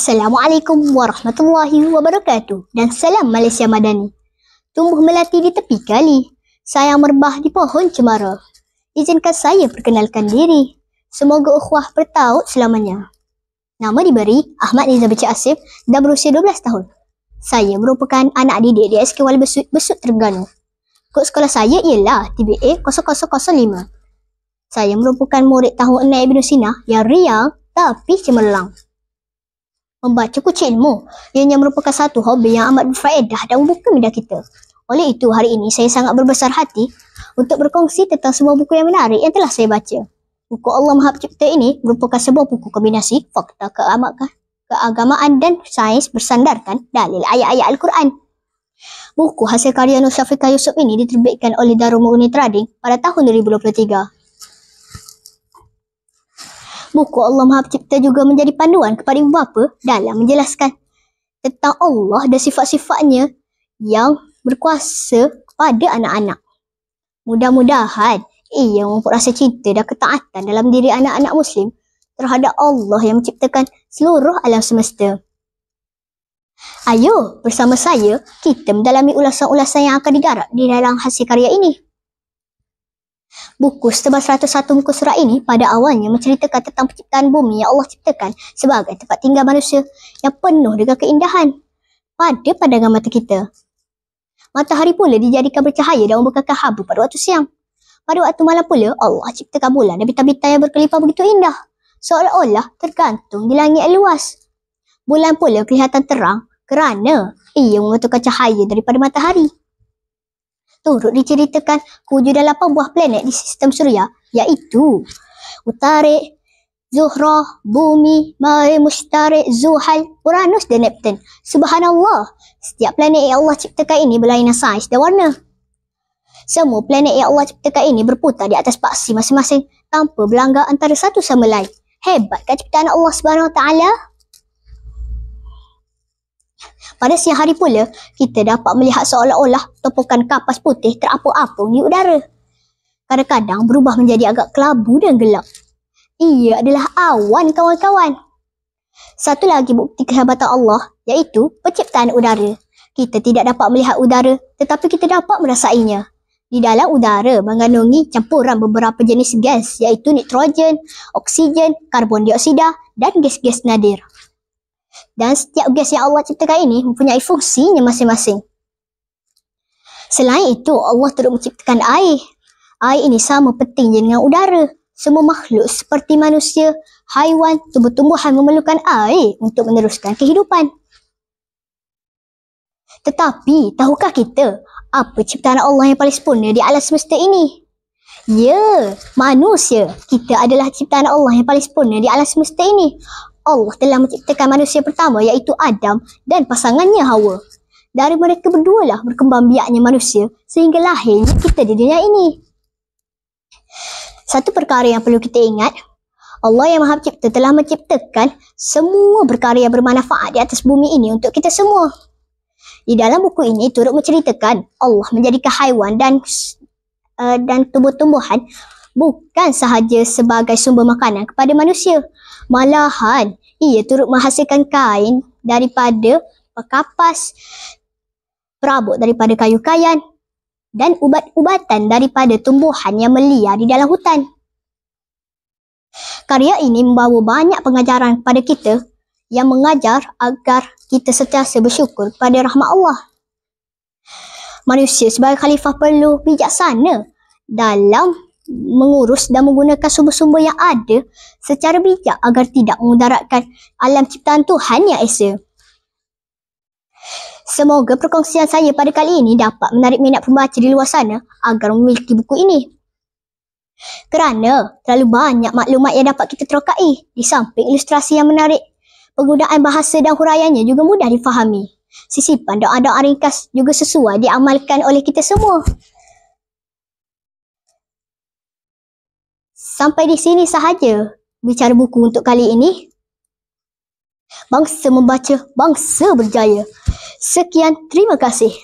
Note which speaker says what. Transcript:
Speaker 1: Assalamualaikum warahmatullahi wabarakatuh dan salam Malaysia Madani. Tumbuh melati di tepi kali, sayang merebah di pohon cemara. Izinkan saya perkenalkan diri. Semoga ukhuwah bertaut selamanya. Nama diberi Ahmad Nizam Becik Asif dan berusia 12 tahun. Saya merupakan anak didik di SK Wali Besut Terengganu. Kod sekolah saya ialah TBA 0005. Saya merupakan murid tahun 6 Ibn Sina yang riang tapi cemerlang. Membaca kunci ilmu ianya merupakan satu hobi yang amat berfaedah dan membuka minda kita. Oleh itu, hari ini saya sangat berbesar hati untuk berkongsi tentang sebuah buku yang menarik yang telah saya baca. Buku Allah Maha Pencipta ini merupakan sebuah buku kombinasi fakta keagamaan dan sains bersandarkan dalil ayat-ayat Al-Quran. Buku hasil karya Nur Syafiqah Yusof ini diterbitkan oleh Darul Mughni Trading pada tahun 2023. Buku Allah Maha Pencipta juga menjadi panduan kepada ibu bapa dalam menjelaskan tentang Allah dan sifat-sifatnya yang berkuasa kepada anak-anak. Mudah-mudahan ia memupuk rasa cinta dan ketaatan dalam diri anak-anak Muslim terhadap Allah yang menciptakan seluruh alam semesta. Ayo bersama saya kita mendalami ulasan-ulasan yang akan digarap di dalam hasil karya ini. Buku setebal 101 muka surat ini pada awalnya menceritakan tentang penciptaan bumi yang Allah ciptakan sebagai tempat tinggal manusia yang penuh dengan keindahan pada pandangan mata kita. Matahari pula dijadikan bercahaya dan membekalkan habu pada waktu siang. Pada waktu malam pula Allah ciptakan bulan dan bintang-bintang yang berkelimpah begitu indah, seolah-olah tergantung di langit yang luas. Bulan pula kelihatan terang kerana ia memantulkan cahaya daripada matahari. Turut diceritakan kewujudan 8 buah planet di sistem suria iaitu Utarik, Zuhrah, Bumi, Mare, Mushtarik, Zuhal, Uranus dan Neptun. Subhanallah, setiap planet yang Allah ciptakan ini berlainan saiz dan warna. Semua planet yang Allah ciptakan ini berputar di atas paksi masing-masing tanpa berlanggar antara satu sama lain. Hebat kan ciptaan Allah Subhanahu Wa Taala? Pada siang hari pula, kita dapat melihat seolah-olah tumpukan kapas putih terapung-apung di udara. Kadang-kadang berubah menjadi agak kelabu dan gelap. Ia adalah awan, kawan-kawan. Satu lagi bukti kehebatan Allah, iaitu penciptaan udara. Kita tidak dapat melihat udara, tetapi kita dapat merasainya. Di dalam udara mengandungi campuran beberapa jenis gas, iaitu nitrogen, oksigen, karbon dioksida dan gas-gas nadir. Dan setiap gas yang Allah ciptakan ini mempunyai fungsinya masing-masing. Selain itu, Allah turut menciptakan air. Air ini sama pentingnya dengan udara. Semua makhluk seperti manusia, haiwan, tumbuh-tumbuhan memerlukan air untuk meneruskan kehidupan. Tetapi, tahukah kita apa ciptaan Allah yang paling sempurna di alam semesta ini? Ya, manusia. Kita adalah ciptaan Allah yang paling sempurna di alam semesta ini. Allah telah menciptakan manusia pertama iaitu Adam dan pasangannya Hawa. Dari mereka berdualah berkembang biaknya manusia sehingga lahirnya kita di dunia ini. Satu perkara yang perlu kita ingat, Allah yang Maha Pencipta telah menciptakan semua perkara yang bermanfaat di atas bumi ini untuk kita semua. Di dalam buku ini turut menceritakan Allah menjadikan haiwan dan tumbuh-tumbuhan bukan sahaja sebagai sumber makanan kepada manusia. Malahan, ia turut menghasilkan kain daripada kapas, perabot daripada kayu kayan dan ubat-ubatan daripada tumbuhan yang meliar di dalam hutan. Karya ini membawa banyak pengajaran kepada kita yang mengajar agar kita sentiasa bersyukur kepada rahmat Allah. Manusia sebagai khalifah perlu bijaksana dalam mengurus dan menggunakan sumber-sumber yang ada secara bijak agar tidak memudaratkan alam ciptaan Tuhan yang esa. Semoga perkongsian saya pada kali ini dapat menarik minat pembaca di luar sana agar memiliki buku ini. Kerana terlalu banyak maklumat yang dapat kita terokai di samping ilustrasi yang menarik, penggunaan bahasa dan huraiannya juga mudah difahami. Sisipan doa-doa ringkas juga sesuai diamalkan oleh kita semua. Sampai di sini sahaja bicara buku untuk kali ini. Bangsa membaca, bangsa berjaya. Sekian, terima kasih.